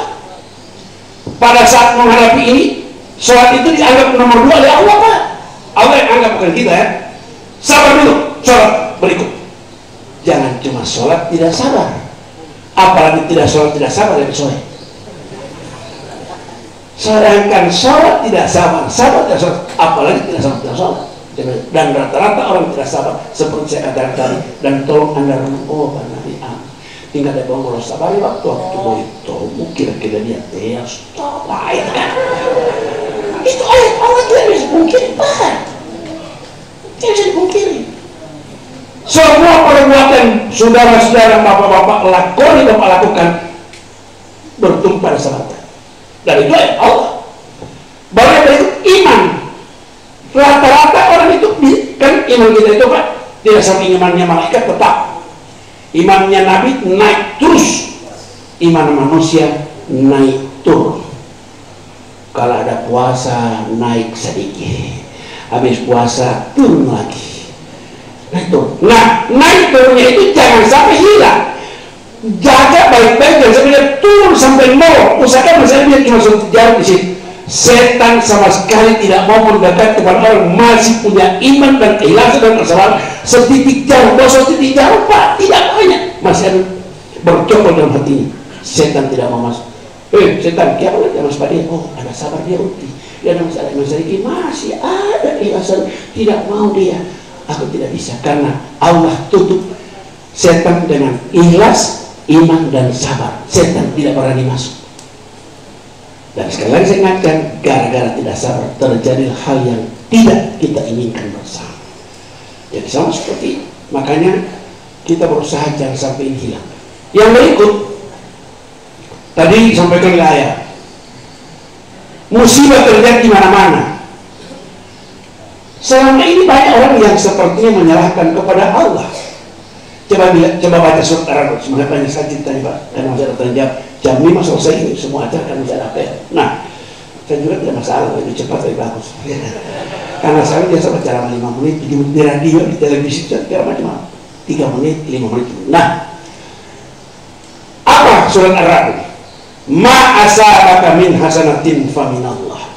Pada saat menghadapi ini, sholat itu dianggap nomor 2 oleh Allah Pak. Allah yang anggap bukan kita ya. Sabar dulu, sholat berikut. Jangan cuma sholat tidak sabar, apalagi tidak sholat tidak sabar lebih soleh. Sedangkan sholat tidak sabar, sabar tidak sholat, apalagi tidak sabar tidak sholat. Dan rata-rata orang tidak sabar seperti saya katakan tadi. Dan tolong anda renung, oh Nabi tinggal ada bangun sabar waktu itu kira-kira dia stop lah itu kan. Itu ayat Allah tidak bisa dipungkiri Pak, tidak bisa dipungkiri. Semua perbuatan saudara-saudara, bapak-bapak lakukan bertumpu pada salat. Dan itu ayat Allah. Baru dari itu iman. Rata-rata orang itu kan iman kita itu Pak tidak sampai imannya malaikat tetap. Imannya Nabi naik terus, iman manusia naik turun. Kalau ada puasa naik sedikit, habis puasa turun lagi. Nah, naik turunnya itu jangan sampai hilang. Jaga baik-baik, jangan sampai dia turun sampai nol. Usahakan misalnya dia cuma satu jauh di situ. Setan sama sekali tidak mau mendekat kepada orang masih punya iman dan keikhlasan dan kesabaran. Setitik jauh, dosa titik jauh Pak, tidak banyak. Masih ada bercokol dalam hatinya. Setan tidak mau masuk. Setan, kia boleh jangan pada dia. Oh, ada sabar dia uti. Dia ada masalah ini masih ada ikhlasan. Tidak mau dia. Aku tidak bisa karena Allah tutup setan dengan ikhlas, iman dan sabar. Setan tidak berani masuk. Dan sekali lagi saya ingatkan, gara-gara tidak sabar terjadi hal yang tidak kita inginkan bersama. Jadi sama seperti makanya kita berusaha jangan sampai ini hilang. Yang berikut tadi disampaikan oleh ayah, musibah terjadi di mana-mana. Selama ini banyak orang yang sepertinya menyerahkan kepada Allah. Coba baca surat Ar-Ra'd. Sebenarnya banyak saja tadi Pak, karena masih ada tanya jam 5 selesai ini semua acara kan masih ada apa. Nah, saya juga tidak masalah, lebih cepat lebih bagus. Karena saya biasa bicara 5 menit, 7 menit di radio, di televisi, saya macam 3 menit, 5 menit. Nah, apa surat Ar-Ra'd? Ma asabaka min hasanatin fa minallah.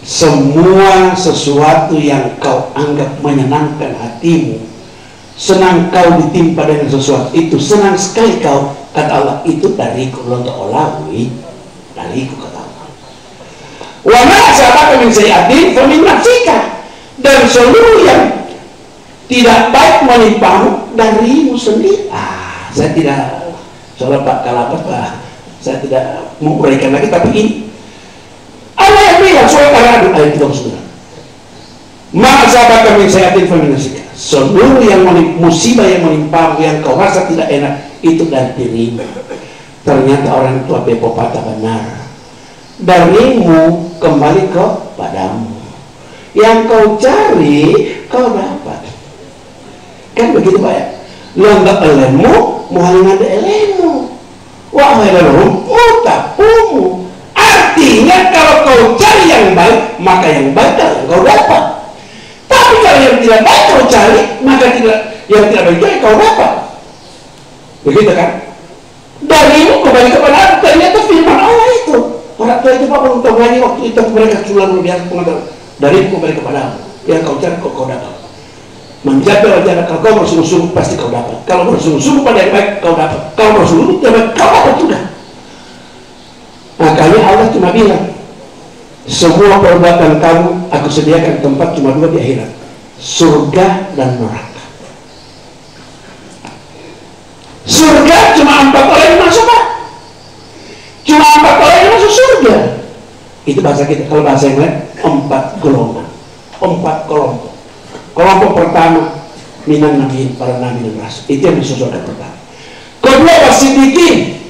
Semua sesuatu yang kau anggap menyenangkan hatimu, senang kau ditimpa dengan sesuatu itu, senang sekali kau, kata Allah, itu dariku, lontok olawi dariku, kata Allah. Wa ma asabaka min sayyi'atin fa min nafsika. Dan seluruh yang tidak baik menimpamu darimu sendiri. Saya tidak soal Pak Kalapas Pak, saya tidak menguraikan lagi, tapi ini Allah yang bilang soal Ar-Ra'd ayat 39. Ma asabaka min sayyi'atin fa min nafsika. Seluruh yang musibah yang menimpamu yang kau rasa tidak enak itu dari dirimu. Ternyata orang tua pepatah benar. Darimu kembali kepadamu. Yang kau cari kau dapat. Kan begitu Pak ya? Longgak elemu muhalina de elemu. Wa khairuhum utapumu. Artinya kalau kau cari yang baik, maka yang baik yang kau dapat. Tapi kalau yang tidak baik kau cari, maka yang tidak baik juga kau dapat. Begitu kan? Darimu kembali kepada Allah. Ternyata firman Allah itu. Orang tua itu Pak untuk ngaji waktu itu mereka sulam biasa pengajar. Darimu kembali kepada Allah. Yang kau cari kau dapat. Menjaga wajah kalau kau bersungguh-sungguh pasti kau dapat. Kalau bersungguh-sungguh pada yang baik kau dapat. Kalau bersungguh pada yang baik kau dapat juga. Makanya Allah cuma bilang, semua perbuatan kamu aku sediakan tempat cuma 2 di akhirat, surga dan neraka. Surga cuma 4 orang yang masuk Pak. Cuma 4 orang yang masuk surga. Itu bahasa kita. Kalau bahasa yang lain 4 golongan, 4 kelompok. Kelompok pertama minan nabiin, para nabi dan rasul. Itu yang masuk surga pertama. Kedua wasidikin.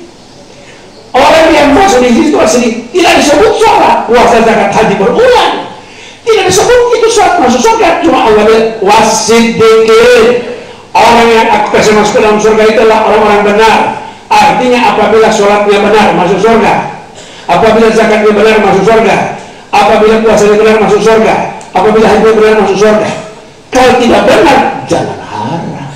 Orang yang masuk di situ asli tidak disebut sholat, puasa, zakat, haji berulang. Tidak disebut itu sholat masuk surga. Cuma Allah bilang wasidikin. Orang yang aku kasih masuk ke dalam surga itu adalah orang-orang benar. Artinya apabila sholatnya benar masuk surga, apabila zakatnya benar masuk surga, apabila puasanya benar masuk surga, apabila haji benar masuk surga. Kalau tidak benar jangan harap.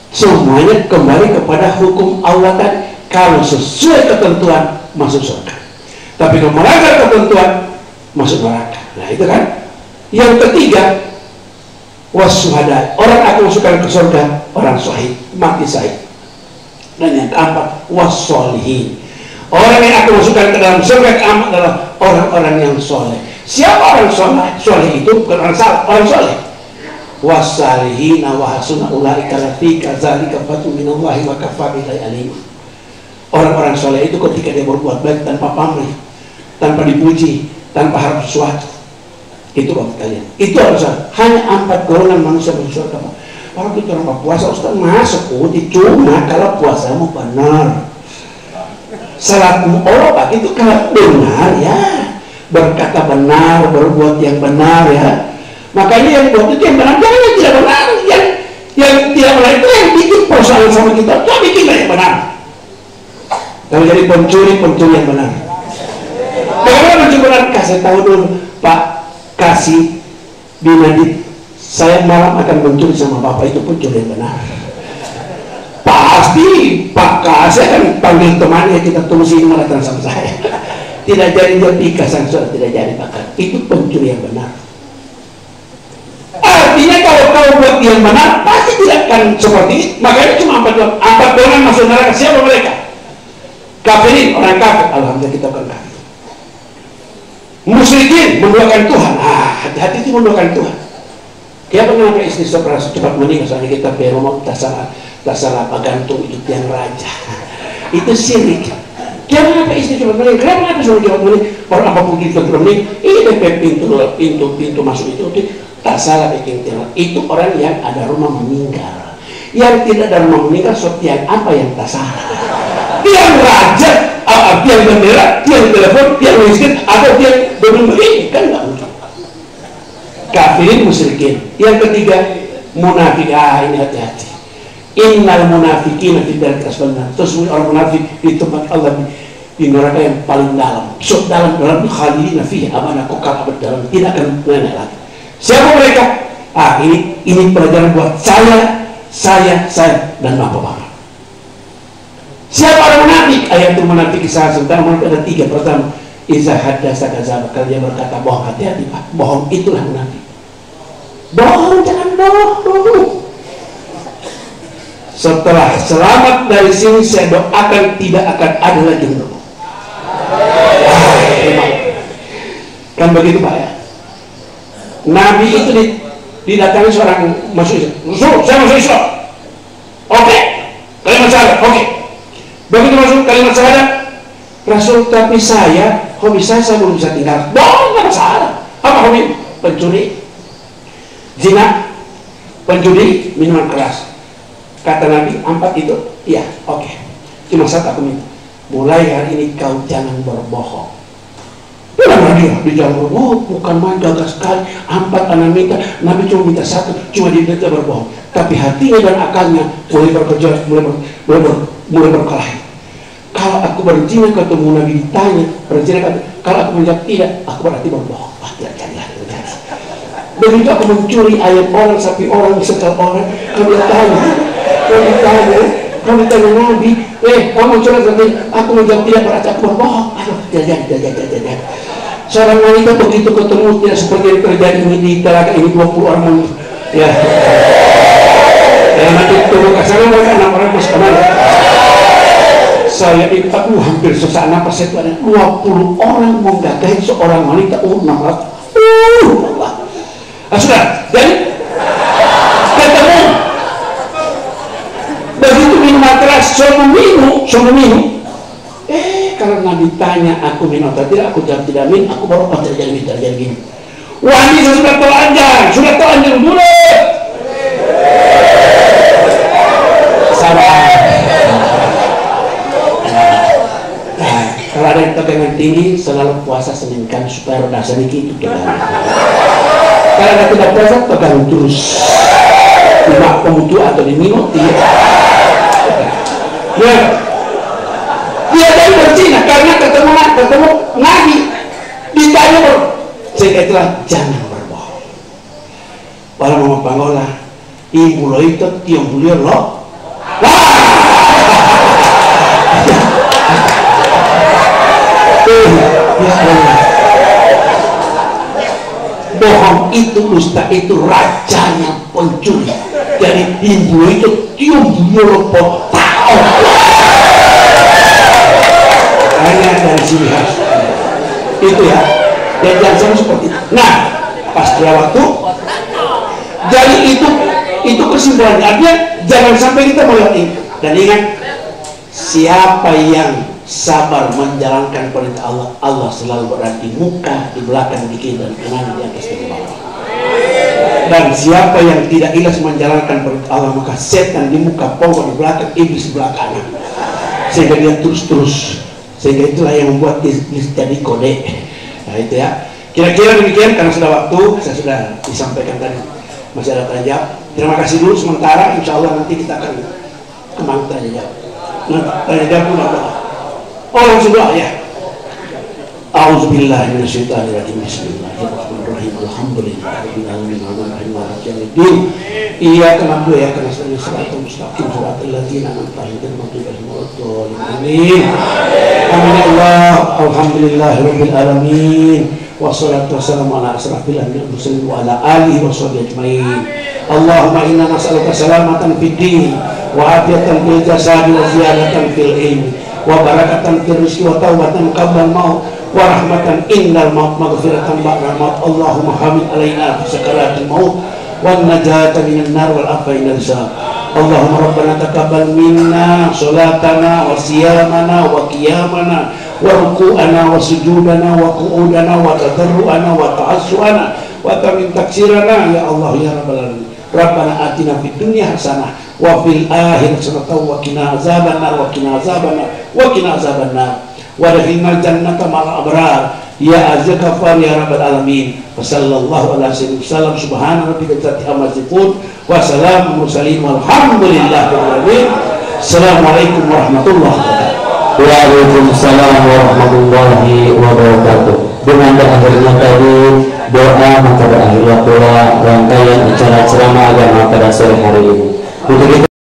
Semuanya kembali kepada hukum Allah kan. Kalau sesuai ketentuan masuk surga, tapi kalau melanggar ketentuan masuk neraka. Nah itu kan. Yang ketiga wasuhada, orang aku masukkan ke surga orang syahid, mati syahid. Dan yang keempat wassolihin, orang yang aku masukkan ke dalam surga keempat adalah orang-orang yang soleh. Siapa orang soleh? Soleh itu bukan orang salah, orang soleh. Wassalihina wa hasuna ulaika rafiqa zalika fatu minallahi wa kafa billahi alim. Orang-orang soleh itu ketika dia berbuat baik tanpa pamrih, tanpa dipuji, tanpa harap sesuatu, itu buat kalian. Itu harus hanya 4 golongan manusia masuk surga. Orang itu orang puasa Ustaz masuk, cuma kalau puasamu benar, salatmu Pak itu kalau benar ya, berkata benar, berbuat yang benar ya. Makanya yang buat itu yang benar, jangan yang tidak benar, yang tidak benar itu yang bikin persoalan sama kita. Jangan bikinlah yang benar. Kalau jadi pencuri yang benar. Bagaimana pencuri benar? Kasih tahu dulu Pak, kasih binadit, saya malam akan mencuri sama Bapak, itu pencuri yang benar. Pasti Pak kasih akan panggil temannya, kita tunggu sini malah datang sama saya. Tidak jadi dia sang surat tidak jadi Pak. Itu pencuri yang benar. Artinya kalau kau buat yang benar, pasti tidak akan seperti itu. Makanya cuma 4 golongan masuk neraka. Siapa mereka? Kafirin, orang kafir. Alhamdulillah kita bukan kafir. Musyrikin, menduakan Tuhan. Hati-hati itu menduakan Tuhan. Dia pernah istri cepat menikah, soalnya kita berumah tak salah apa gantung itu tiang raja. Itu syirik. Dia mengapa istri cepat menikah? Kenapa suruh cepat menikah? Orang apapun kita cepat menikah, ini pintu masuk itu tak salah bikin tiang. Itu orang yang ada rumah meninggal. Yang tidak ada rumah meninggal, so tiang apa yang tak salah? Tiang raja, tiang bendera, tiang telepon, tiang miskin, atau tiang beli kan nggak mungkin. Kafirin, musyrikin. Yang ketiga, munafik. Ini hati-hati. Innal munafiqina fi darkil asfal. Terus orang munafik di tempat Allah di neraka yang paling dalam. So dalam khalidina fiha abada kekal abad dalam, tidak akan naik lagi. Siapa mereka? Ini pelajaran buat saya dan bapak-bapak. Siapa orang munafik? Ayat itu munafik kisah sebentar ada 3. Pertama, iza haddasa kadzaba, kalau dia berkata bohong. Hati-hati Pak, bohong itulah munafik. Bohong, jangan bohong. Setelah selamat dari sini, saya doakan tidak akan ada lagi bohong. Kan begitu Pak ya. Nabi itu didatangi seorang masuk Islam. Rasul, saya masuk Islam. Oke, kalimat syahadat. Oke. Begitu masuk kalimat syahadat, Rasul, tapi saya, hobi saya belum bisa tinggal. Bohong, nggak masalah. Apa hobi? Pencuri, zina, penjudi, minuman keras. Kata Nabi, 4 itu, iya, oke. Cuma 1 aku minta, mulai hari ini kau jangan berbohong. Bilang dia di jalan berbohong, bukan main, gagal sekali. 4 anak minta, Nabi cuma minta 1, cuma dia minta berbohong. Tapi hatinya dan akalnya mulai berkejar, mulai berkelahi. Kalau aku berzina ketemu Nabi ditanya, berzina kalau aku menjawab tidak, aku berarti berbohong. Tidak jadilah. Begitu aku mencuri ayam orang, sapi orang, setel orang, kami tanya Nabi, kamu curang nanti, aku menjawab tidak, berarti aku berbohong. Aduh, tidak. Seorang wanita begitu ketemu tidak seperti yang terjadi di Telaga ini 20 orang ya. Nanti turun ke sana mereka 6 orang masuk kemana? Saya itu hampir sesak nafas, itu ada 20 orang menggagahi seorang wanita 600. Allah. Sudah, jadi ketemu begitu minum keras, semua minum. Kalau Nabi tanya aku minum atau tidak, aku jawab tidak minum, aku baru terjadi gini. Wah, ini sudah telanjang dulu. Sabar. Kalau ada yang tegangan tinggi, selalu puasa Senin supaya reda sedikit itu tegangan. Kalau tidak puasa, pegang terus. Cuma pemutu atau diminum, tidak. Ya, dia dari berzina karena ketemu Nabi. Ditanya sehingga itulah jangan berbohong. Para mama pangola, ibu lo itu tiang beliau lo. Ya Allah. Bohong itu, dusta itu rajanya pencuri. Jadi ibu itu tiang beliau lo tahu. Hanya dari sini harus itu ya. Dan jangan seperti itu. Nah, pas waktu jadi itu kesimpulannya. Artinya jangan sampai kita melewati. Dan ingat, siapa yang sabar menjalankan perintah Allah, Allah selalu berada di muka, di belakang, di kiri dan kanan, di atas dan di bawah. Dan siapa yang tidak ikhlas menjalankan perintah Allah, maka setan di muka, pokok di belakang, iblis di belakang, sehingga dia terus. Sehingga itulah yang membuat iblis jadi kode. Nah itu ya. Kira-kira demikian, karena sudah waktu, saya sudah disampaikan tadi. Masih ada tanya jawab. Terima kasih dulu sementara. Insya Allah nanti kita akan kembali tanya jawab. Tanya jawab pun ada. Langsung doa ya. A'udzubillahi minasyaitonirrajim. Bismillahirrahmanirrahim. Alhamdulillahirabbil alamin. Arrahmanirrahim. Maliki yaumiddin. Iyyaka na'budu wa iyyaka nasta'in. Shiratal mustaqim. Shiratal ladzina an'amta 'alaihim ghairil maghdubi 'alaihim waladdallin. Amin. Amin. Alhamdulillahirabbil alamin. wassalatu wassalamu ala asrafil anbiya'i wal mursalin wa ala alihi washabihi ajmain. Allahumma inna nas'aluka salamatan fid din wa afiyatan fil jasadi wa ziyadatan fil ilmi wa barakatan fil rizqi wa taubatan qabla al-maut wa rahmatan innal maut maghfiratan ba'da al-maut. Allahumma hamid alaina fi sakaratil maut wan najata minan nar wal afwa inal hisab. Allahumma rabbana taqabbal minna salatana wa siyamana wa qiyamana wa ruku'ana wa sujudana wa qu'udana wa tadarru'ana wa ta'assu'ana wa tamin taksirana ya Allah ya rabbal alamin. Rabbana atina fid dunya hasanah wa fil akhirati hasanah wa qina azabannar wa qina azabannar wa qina azabannar wa adkhilnal jannata ma'al abrar ya aziz ghafar ya rabbal alamin. Wassallallahu ala sayyidina wasallam subhana rabbika rabbil izzati amma wa salamun mursalin walhamdulillahi rabbil alamin. Assalamualaikum warahmatullahi wabarakatuh. Waalaikumsalam warahmatullahi wabarakatuh. Dengan berakhirnya tadi doa, maka berakhirlah pula rangkaian acara ceramah agama pada sore hari ini.